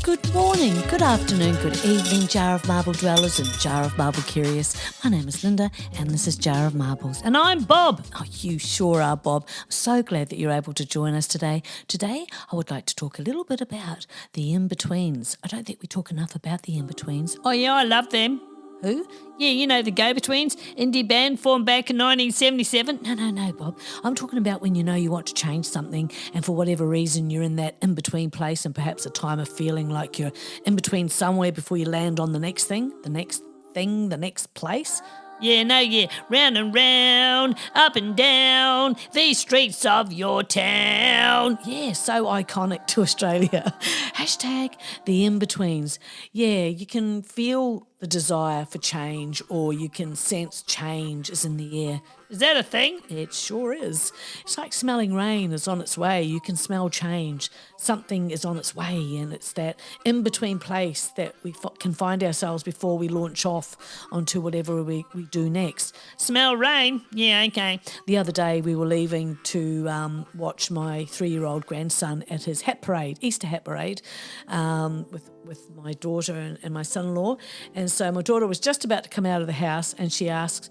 Good morning, good afternoon, good evening, Jar of Marble dwellers and Jar of Marble curious. My name is Linda and this is Jar of Marbles. And I'm Bob. Oh, you sure are, Bob. I'm so glad that you're able to join us today. Today, I would like to talk a little bit about the Inbetweens. I don't think we talk enough about the Inbetweens. Oh, yeah, I love them. Who? Yeah, you know, the Go-Betweens, indie band formed back in 1977. No, Bob. I'm talking about when you know you want to change something and for whatever reason you're in that in-between place and perhaps a time of feeling like you're in between somewhere before you land on the next thing, the next place. Yeah, round and round, up and down, these streets of your town. Yeah, so iconic to Australia. Hashtag the Inbetweens. Yeah, you can feel the desire for change or you can sense change is in the air. Is that a thing? It sure is. It's like smelling rain is on its way. You can smell change. Something is on its way, and it's that in-between place that we can find ourselves before we launch off onto whatever we do next. Smell rain? Yeah, okay. The other day we were leaving to watch my 3-year-old grandson at his hat parade, Easter hat parade, with my daughter and my son-in-law. And so my daughter was just about to come out of the house and she asks,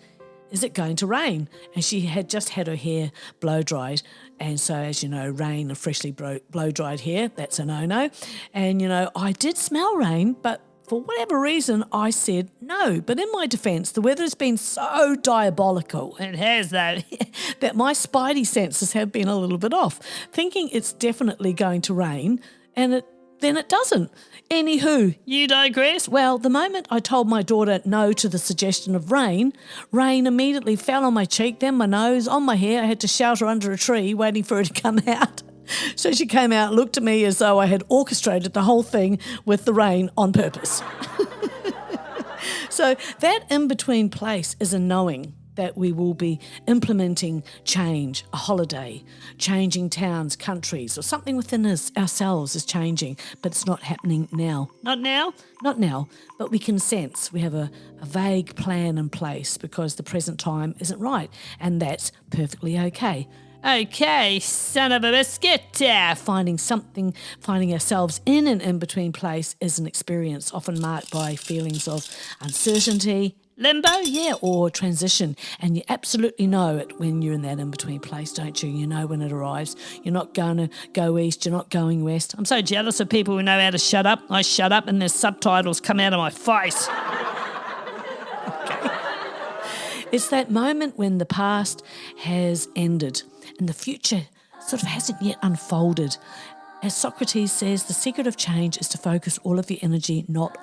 "Is it going to rain?" And she had just had her hair blow-dried. And so, as you know, rain and freshly blow-dried hair, that's a no-no. And, you know, I did smell rain, but for whatever reason, I said no. But in my defence, the weather has been so diabolical. It has, though. that my spidey senses have been a little bit off, thinking it's definitely going to rain, and then it doesn't. Anywho. You digress? Well, the moment I told my daughter no to the suggestion of rain immediately fell on my cheek, then my nose, on my hair. I had to shelter under a tree waiting for her to come out. So she came out, looked at me as though I had orchestrated the whole thing with the rain on purpose. So that in-between place is a knowing that we will be implementing change, a holiday, changing towns, countries, or something within ourselves is changing, but it's not happening now. Not now? Not now, but we can sense we have a vague plan in place because the present time isn't right, and that's perfectly okay. Okay, son of a biscuit. Finding ourselves in an in-between place is an experience often marked by feelings of uncertainty, limbo? Yeah, or transition. And you absolutely know it when you're in that in-between place, don't you? You know when it arrives. You're not going to go east, you're not going west. I'm so jealous of people who know how to shut up. I shut up and their subtitles come out of my face. Okay. It's that moment when the past has ended and the future sort of hasn't yet unfolded. As Socrates says, the secret of change is to focus all of your energy not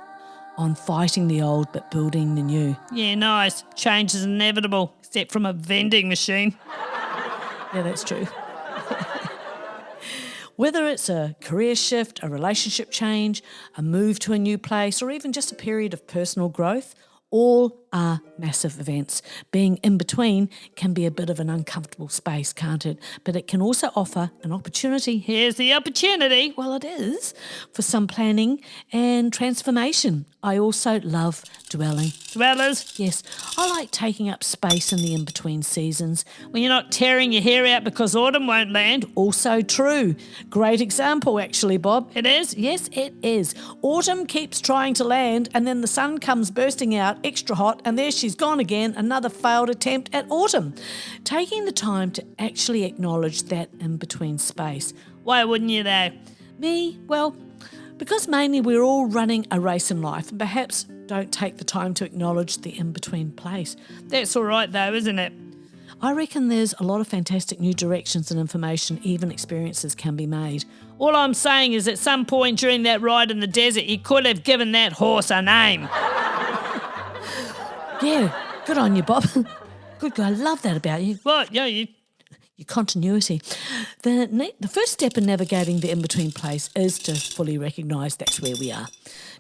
on fighting the old but building the new. Yeah, nice. Change is inevitable, except from a vending machine. Yeah, that's true. Whether it's a career shift, a relationship change, a move to a new place, or even just a period of personal growth, all are massive events. Being in between can be a bit of an uncomfortable space, can't it? But it can also offer an opportunity. Here's the opportunity. Well, it is for some planning and transformation. I also love dwelling. Dwellers? Yes, I like taking up space in the in-between seasons. When you're not tearing your hair out because autumn won't land. Also true. Great example, actually, Bob. It is? Yes, it is. Autumn keeps trying to land and then the sun comes bursting out, extra hot, and there she's gone again, another failed attempt at autumn. Taking the time to actually acknowledge that in-between space. Why wouldn't you though? Me? Well, because mainly we're all running a race in life and perhaps don't take the time to acknowledge the in-between place. That's all right though, isn't it? I reckon there's a lot of fantastic new directions and information, even experiences can be made. All I'm saying is at some point during that ride in the desert, you could have given that horse a name. Yeah, good on you, Bob. Good guy, I love that about you. What? Yeah, you... Your continuity. The first step in navigating the in-between place is to fully recognise that's where we are.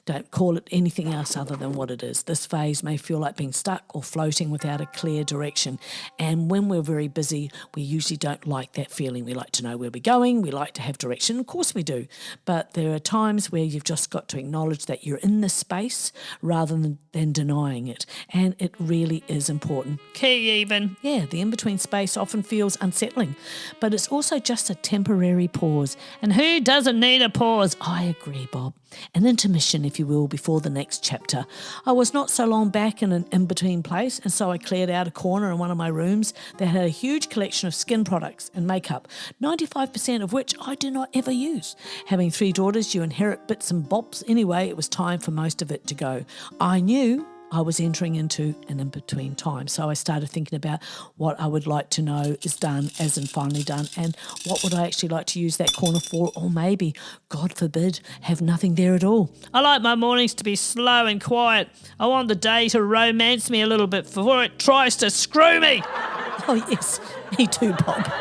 Don't call it anything else other than what it is. This phase may feel like being stuck or floating without a clear direction. And when we're very busy, we usually don't like that feeling. We like to know where we're going. We like to have direction. Of course we do. But there are times where you've just got to acknowledge that you're in this space rather than denying it. And it really is important. Key even. Yeah, the in-between space often feels unsettling. But it's also just just a temporary pause. And who doesn't need a pause? I agree, Bob. An intermission, if you will, before the next chapter. I was not so long back in an in-between place, and so I cleared out a corner in one of my rooms that had a huge collection of skin products and makeup, 95% of which I do not ever use. Having 3 daughters, you inherit bits and bobs anyway. It was time for most of it to go. I knew I was entering into an in-between time. So I started thinking about what I would like to know is done, as in finally done, and what would I actually like to use that corner for, or maybe, God forbid, have nothing there at all. I like my mornings to be slow and quiet. I want the day to romance me a little bit before it tries to screw me. Oh yes, me too, Bob.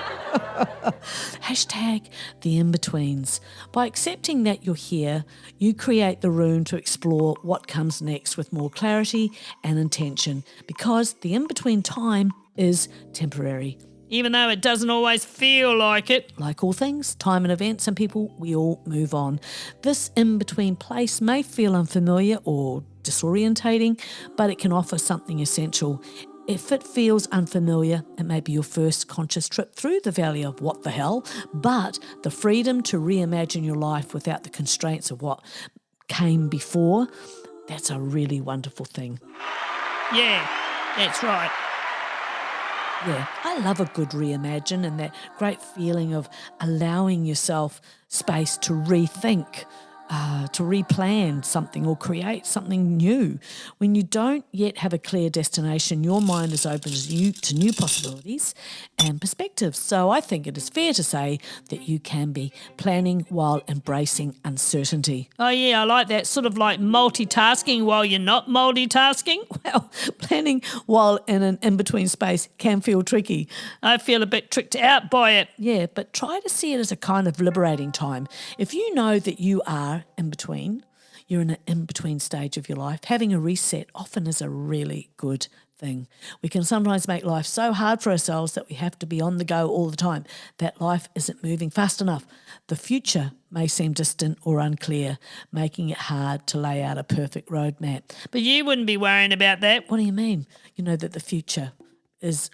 Hashtag the in-betweens. By accepting that you're here, you create the room to explore what comes next with more clarity and intention, because the in-between time is temporary. Even though it doesn't always feel like it. Like all things, time and events and people, we all move on. This in-between place may feel unfamiliar or disorientating, but it can offer something essential. If it feels unfamiliar, it may be your first conscious trip through the valley of what the hell, but the freedom to reimagine your life without the constraints of what came before, that's a really wonderful thing. Yeah, that's right. Yeah, I love a good reimagine and that great feeling of allowing yourself space to rethink, to replan something or create something new. When you don't yet have a clear destination, your mind is open to new possibilities and perspectives. So I think it is fair to say that you can be planning while embracing uncertainty. Oh yeah, I like that. Sort of like multitasking while you're not multitasking. Well, planning while in an in-between space can feel tricky. I feel a bit tricked out by it. Yeah, but try to see it as a kind of liberating time. If you know that you are in between, you're in an in-between stage of your life, having a reset often is a really good thing. We can sometimes make life so hard for ourselves that we have to be on the go all the time, that life isn't moving fast enough. The future may seem distant or unclear, making it hard to lay out a perfect roadmap. But you wouldn't be worrying about that. What do you mean? You know that the future is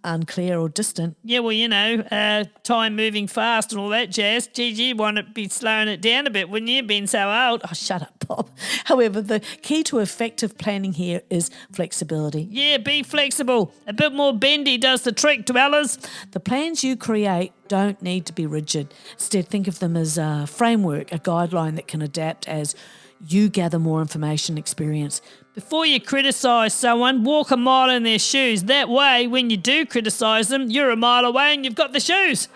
unclear or distant. Yeah, well, you know, time moving fast and all that jazz. Geez, you'd want to be slowing it down a bit, wouldn't you, being so old? Oh, shut up, Bob. However, the key to effective planning here is flexibility. Yeah, be flexible. A bit more bendy does the trick, dwellers. The plans you create don't need to be rigid. Instead, think of them as a framework, a guideline that can adapt as you gather more information, experience. Before you criticise someone, walk a mile in their shoes. That way, when you do criticise them, you're a mile away and you've got the shoes.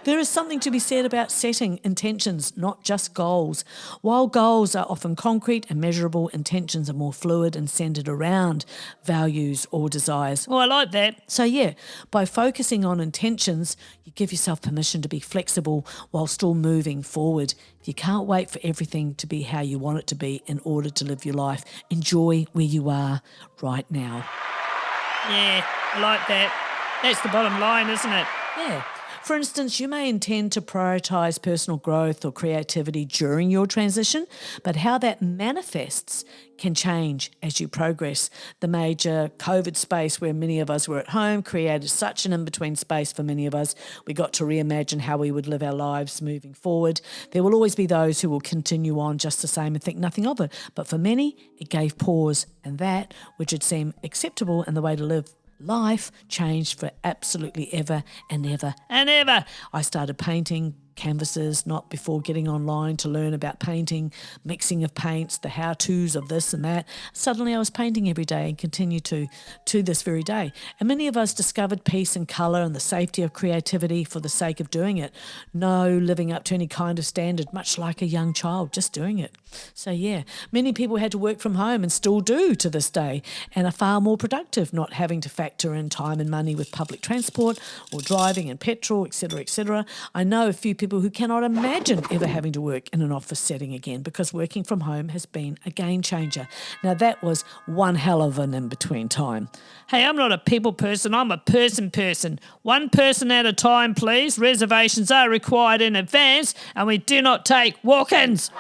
There is something to be said about setting intentions, not just goals. While goals are often concrete and measurable, intentions are more fluid and centred around values or desires. Oh, I like that. So yeah, by focusing on intentions, you give yourself permission to be flexible while still moving forward. You can't wait for everything to be how you want it to be in order to live your life. Enjoy where you are right now. Yeah, I like that. That's the bottom line, isn't it? Yeah. For instance, you may intend to prioritise personal growth or creativity during your transition, but how that manifests can change as you progress. The major COVID space where many of us were at home created such an in-between space for many of us. We got to reimagine how we would live our lives moving forward. There will always be those who will continue on just the same and think nothing of it, but for many, it gave pause, and that, which had seemed acceptable and the way to live life, changed for absolutely ever and ever and ever. I started painting canvases not before getting online to learn about painting, mixing of paints, the how-tos of this and that. Suddenly I was painting every day and continue to this very day. And many of us discovered peace and colour and the safety of creativity for the sake of doing it. No living up to any kind of standard, much like a young child, just doing it. So yeah, many people had to work from home and still do to this day, and are far more productive, not having to factor in time and money with public transport or driving and petrol, etc., etc. I know a few people who cannot imagine ever having to work in an office setting again because working from home has been a game changer. Now that was one hell of an in-between time. Hey, I'm not a people person, I'm a person. One person at a time, please. Reservations are required in advance and we do not take walk-ins.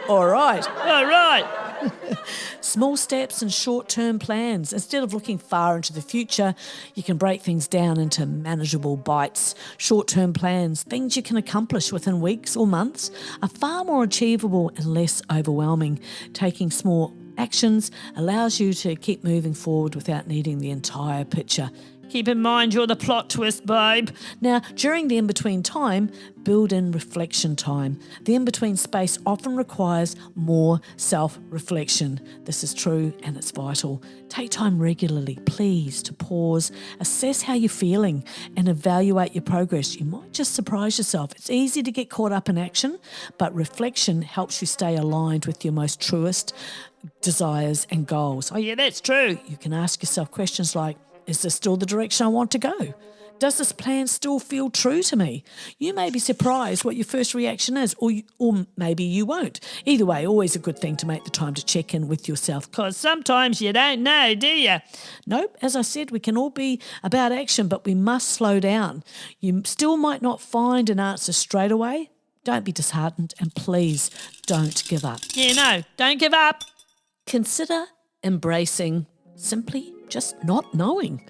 All right. All right. Small steps and short-term plans. Instead of looking far into the future, you can break things down into manageable bites. Short-term plans, things you can accomplish within weeks or months, are far more achievable and less overwhelming. Taking small actions allows you to keep moving forward without needing the entire picture. Keep in mind you're the plot twist, babe. Now, during the in-between time, build in reflection time. The in-between space often requires more self-reflection. This is true and it's vital. Take time regularly, please, to pause, assess how you're feeling and evaluate your progress. You might just surprise yourself. It's easy to get caught up in action, but reflection helps you stay aligned with your most truest desires and goals. Oh, yeah, that's true. You can ask yourself questions like, is this still the direction I want to go? Does this plan still feel true to me? You may be surprised what your first reaction is, or maybe you won't. Either way, always a good thing to make the time to check in with yourself. Because sometimes you don't know, do you? Nope, as I said, we can all be about action, but we must slow down. You still might not find an answer straight away. Don't be disheartened, and please don't give up. Yeah, no, don't give up. Consider embracing simply just not knowing.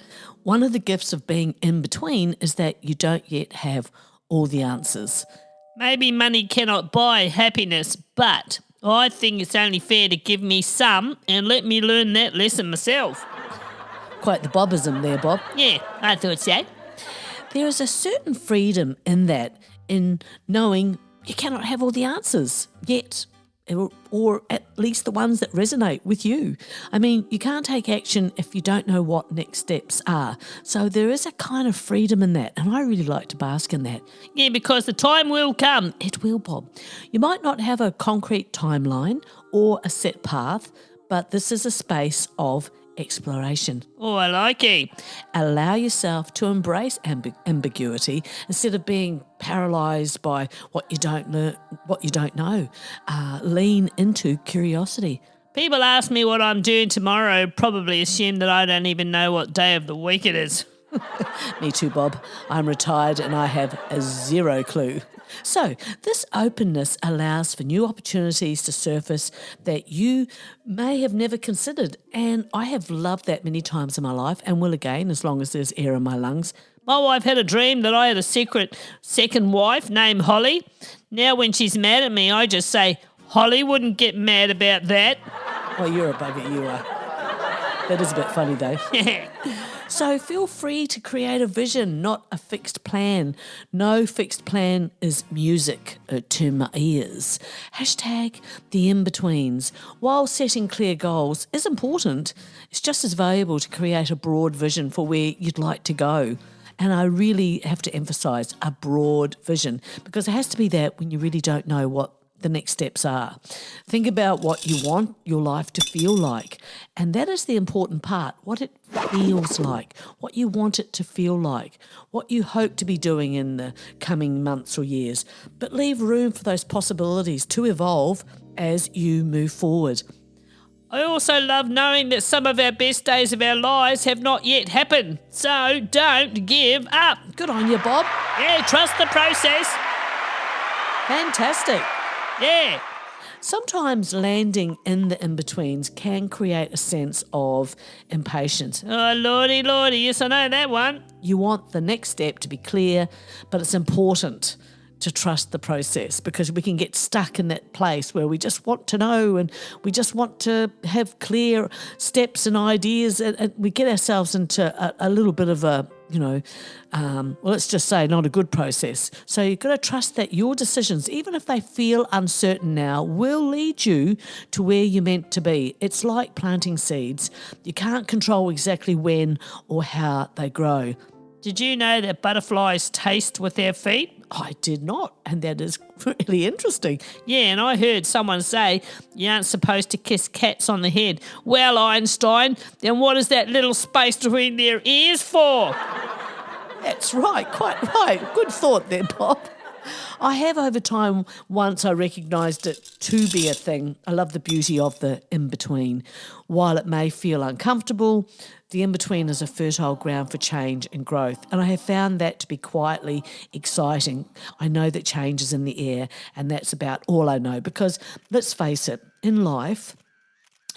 One of the gifts of being in between is that you don't yet have all the answers. Maybe money cannot buy happiness, but I think it's only fair to give me some and let me learn that lesson myself. Quite the Bobism there, Bob. Yeah, I thought so. There is a certain freedom in that, in knowing you cannot have all the answers yet, or at least the ones that resonate with you. I mean, you can't take action if you don't know what next steps are. So there is a kind of freedom in that, and I really like to bask in that. Yeah, because the time will come. It will, Bob. You might not have a concrete timeline or a set path, but this is a space of exploration. Oh, I like it. Allow yourself to embrace ambiguity instead of being paralysed by what you don't know. Lean into curiosity. People ask me what I'm doing tomorrow, probably assume that I don't even know what day of the week it is. Me too, Bob. I'm retired and I have a zero clue. So this openness allows for new opportunities to surface that you may have never considered. And I have loved that many times in my life and will again as long as there's air in my lungs. My wife had a dream that I had a secret second wife named Holly. Now when she's mad at me, I just say, Holly wouldn't get mad about that. Well, you're a bugger, you are. That is a bit funny though. So feel free to create a vision, not a fixed plan. No fixed plan is music to my ears. Hashtag the in-betweens. While setting clear goals is important, it's just as valuable to create a broad vision for where you'd like to go. And I really have to emphasise a broad vision because it has to be that when you really don't know what the next steps are. Think about what you want your life to feel like. And that is the important part, what it feels like, what you want it to feel like, what you hope to be doing in the coming months or years. But leave room for those possibilities to evolve as you move forward. I also love knowing that some of our best days of our lives have not yet happened. So don't give up. Good on you, Bob. Yeah, trust the process. Fantastic. Yeah. Sometimes landing in the in-betweens can create a sense of impatience. Oh, lordy, lordy, yes, I know that one. You want the next step to be clear, but it's important to trust the process because we can get stuck in that place where we just want to know and we just want to have clear steps and ideas and we get ourselves into a little bit of a, let's just say not a good process. So you've got to trust that your decisions, even if they feel uncertain now, will lead you to where you're meant to be. It's like planting seeds. You can't control exactly when or how they grow. Did you know that butterflies taste with their feet? I did not, and that is really interesting. Yeah, and I heard someone say you aren't supposed to kiss cats on the head. Well, Einstein, then what is that little space between their ears for? That's right, quite right. Good thought there, Bob. I have over time, once I recognised it to be a thing. I love the beauty of the in-between. While it may feel uncomfortable, the in-between is a fertile ground for change and growth, and I have found that to be quietly exciting. I know that change is in the air, and that's about all I know, because let's face it, in life,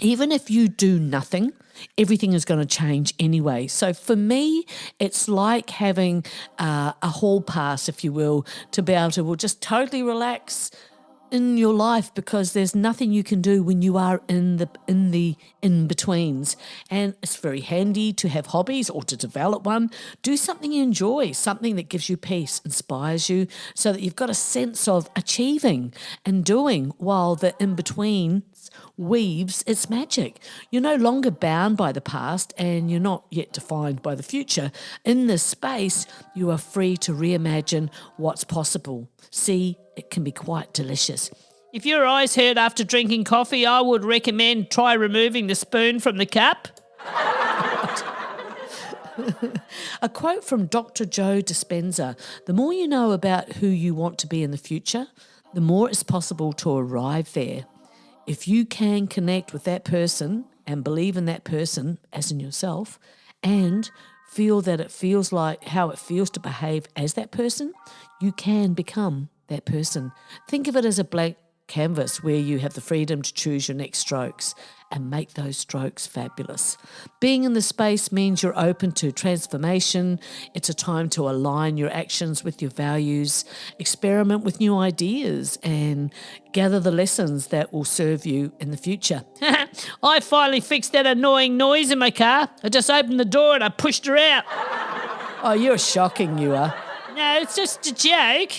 even if you do nothing, everything is going to change anyway. So for me, it's like having a hall pass, if you will, to be able to just totally relax in your life, because there's nothing you can do when you are in the in-betweens. And it's very handy to have hobbies or to develop one. Do something you enjoy, something that gives you peace, inspires you, so that you've got a sense of achieving and doing while the in-between weaves its magic. You're no longer bound by the past, and you're not yet defined by the future. In this space, you are free to reimagine what's possible. See, it can be quite delicious. If your eyes hurt after drinking coffee, I would recommend try removing the spoon from the cup. A quote from Dr. Joe Dispenza: the more you know about who you want to be in the future, the more it's possible to arrive there. If you can connect with that person and believe in that person, as in yourself, and feel that it feels like how it feels to behave as that person, you can become that person. Think of it as a blank canvas where you have the freedom to choose your next strokes and make those strokes fabulous. Being in the space means you're open to transformation. It's a time to align your actions with your values, experiment with new ideas, and gather the lessons that will serve you in the future. I finally fixed that annoying noise in my car. I just opened the door and I pushed her out. Oh, you're shocking, you are. No, it's just a joke.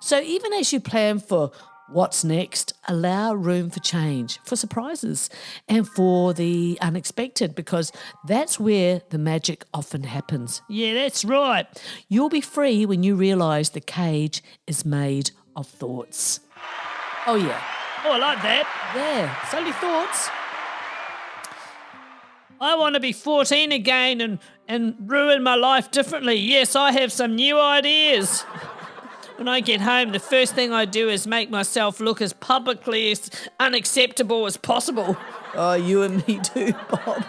So even as you plan for what's next, allow room for change, for surprises, and for the unexpected, because that's where the magic often happens. Yeah, that's right. You'll be free when you realise the cage is made of thoughts. Oh, yeah. Oh, I like that. Yeah, it's only thoughts. I want to be 14 again and ruin my life differently. Yes, I have some new ideas. When I get home, the first thing I do is make myself look as publicly as unacceptable as possible. Oh, you and me too, Bob.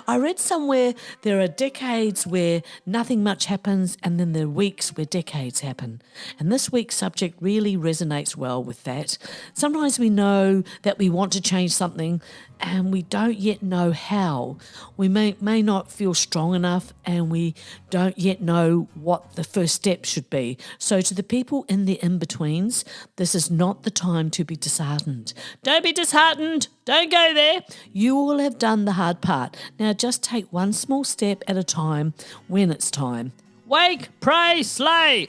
I read somewhere there are decades where nothing much happens, and then there are weeks where decades happen. And this week's subject really resonates well with that. Sometimes we know that we want to change something and we don't yet know how. We may not feel strong enough, and we don't yet know what the first step should be. So to the people in the in-betweens, this is not the time to be disheartened. Don't be disheartened. Don't go there. You all have done the hard part. Now just take one small step at a time when it's time. Wake, pray, slay.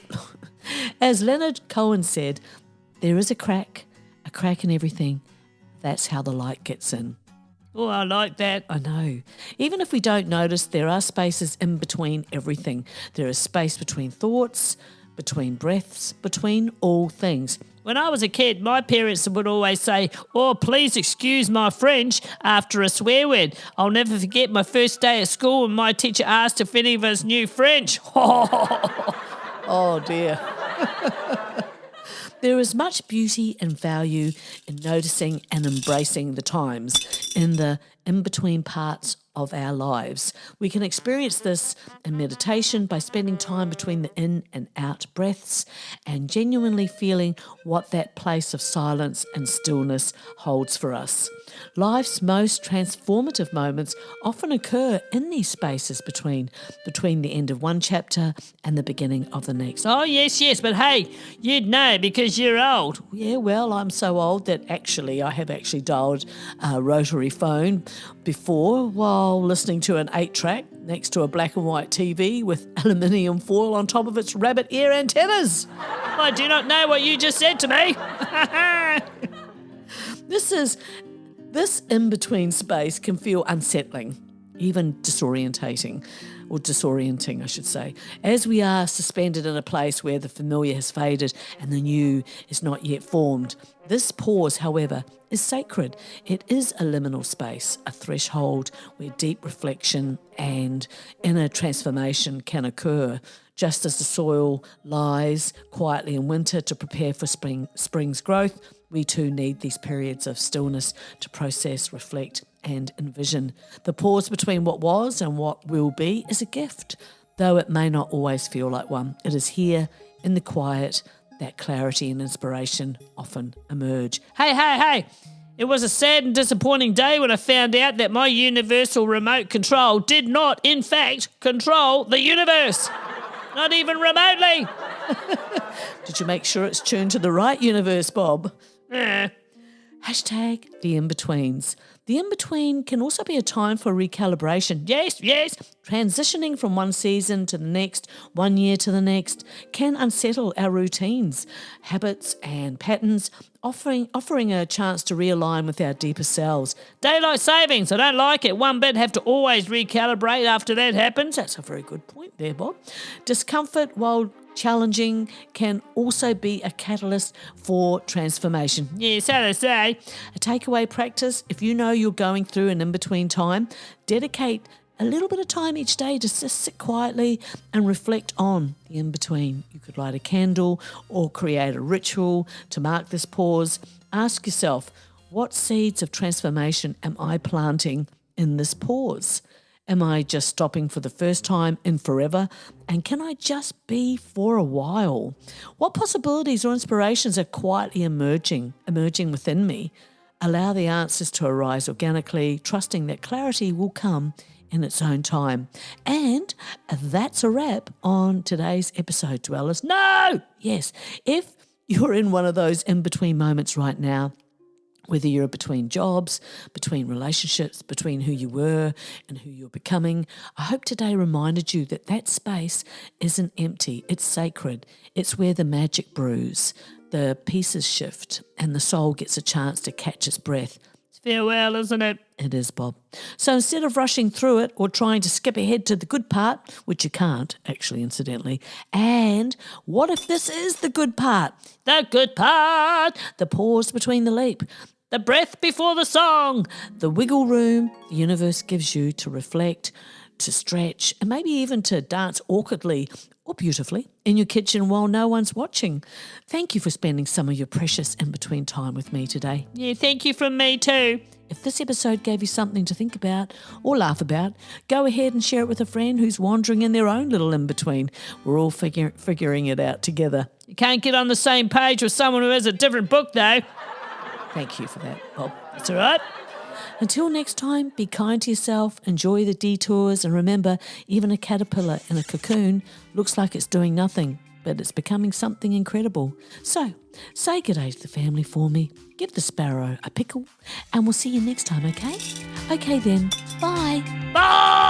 As Leonard Cohen said, there is a crack in everything. That's how the light gets in. Oh, I like that. I know. Even if we don't notice, there are spaces in between everything. There is space between thoughts, between breaths, between all things. When I was a kid, my parents would always say, "Oh, please excuse my French," after a swear word. I'll never forget my first day at school and my teacher asked if any of us knew French. Oh, dear. There is much beauty and value in noticing and embracing the times in the in-between parts of our lives. We can experience this in meditation by spending time between the in and out breaths and genuinely feeling what that place of silence and stillness holds for us. Life's most transformative moments often occur in these spaces between the end of one chapter and the beginning of the next. Oh, yes, but hey, you'd know because you're old. Yeah, well, I'm so old that I have actually dialed a rotary phone before while listening to an 8-track next to a black and white TV with aluminium foil on top of its rabbit ear antennas. I do not know what you just said to me. This in-between space can feel unsettling, even disorientating, I should say, as we are suspended in a place where the familiar has faded and the new is not yet formed. This pause, however, is sacred. It is a liminal space, a threshold where deep reflection and inner transformation can occur. Just as the soil lies quietly in winter to prepare for spring's growth, we too need these periods of stillness to process, reflect, and envision. The pause between what was and what will be is a gift, though it may not always feel like one. It is here in the quiet that clarity and inspiration often emerge. Hey, It was a sad and disappointing day when I found out that my universal remote control did not, in fact, control the universe. Not even remotely. Did you make sure it's tuned to the right universe, Bob? Eh. Hashtag the in-betweens. The in-between can also be a time for recalibration. Yes. Transitioning from one season to the next, 1 year to the next, can unsettle our routines, habits and patterns, offering a chance to realign with our deeper selves. Daylight savings, I don't like it. One bit, have to always recalibrate after that happens. That's a very good point there, Bob. Discomfort, while challenging, can also be a catalyst for transformation. Yeah, so they say. A takeaway practice: if you know you're going through an in-between time, dedicate a little bit of time each day to just sit quietly and reflect on the in-between. You could light a candle or create a ritual to mark this pause. Ask yourself, what seeds of transformation am I planting in this pause? Am I just stopping for the first time in forever? And can I just be for a while? What possibilities or inspirations are quietly emerging within me? Allow the answers to arise organically, trusting that clarity will come in its own time. And that's a wrap on today's episode, dwellers. No! Yes, if you're in one of those in-between moments right now, whether you're between jobs, between relationships, between who you were and who you're becoming, I hope today reminded you that that space isn't empty, it's sacred. It's where the magic brews, the pieces shift, and the soul gets a chance to catch its breath. It's farewell, isn't it? It is, Bob. So instead of rushing through it or trying to skip ahead to the good part, which you can't, actually, incidentally, and what if this is the good part? The good part. The pause between the leap. The breath before the song. The wiggle room the universe gives you to reflect, to stretch, and maybe even to dance awkwardly or beautifully in your kitchen while no one's watching. Thank you for spending some of your precious in-between time with me today. Yeah, thank you from me too. If this episode gave you something to think about or laugh about, go ahead and share it with a friend who's wandering in their own little in-between. We're all figuring it out together. You can't get on the same page with someone who has a different book though. Thank you for that, Bob. That's all right. Until next time, be kind to yourself, enjoy the detours, and remember, even a caterpillar in a cocoon looks like it's doing nothing, but it's becoming something incredible. So, say good day to the family for me, give the sparrow a pickle, and we'll see you next time, okay? Okay then, bye. Bye!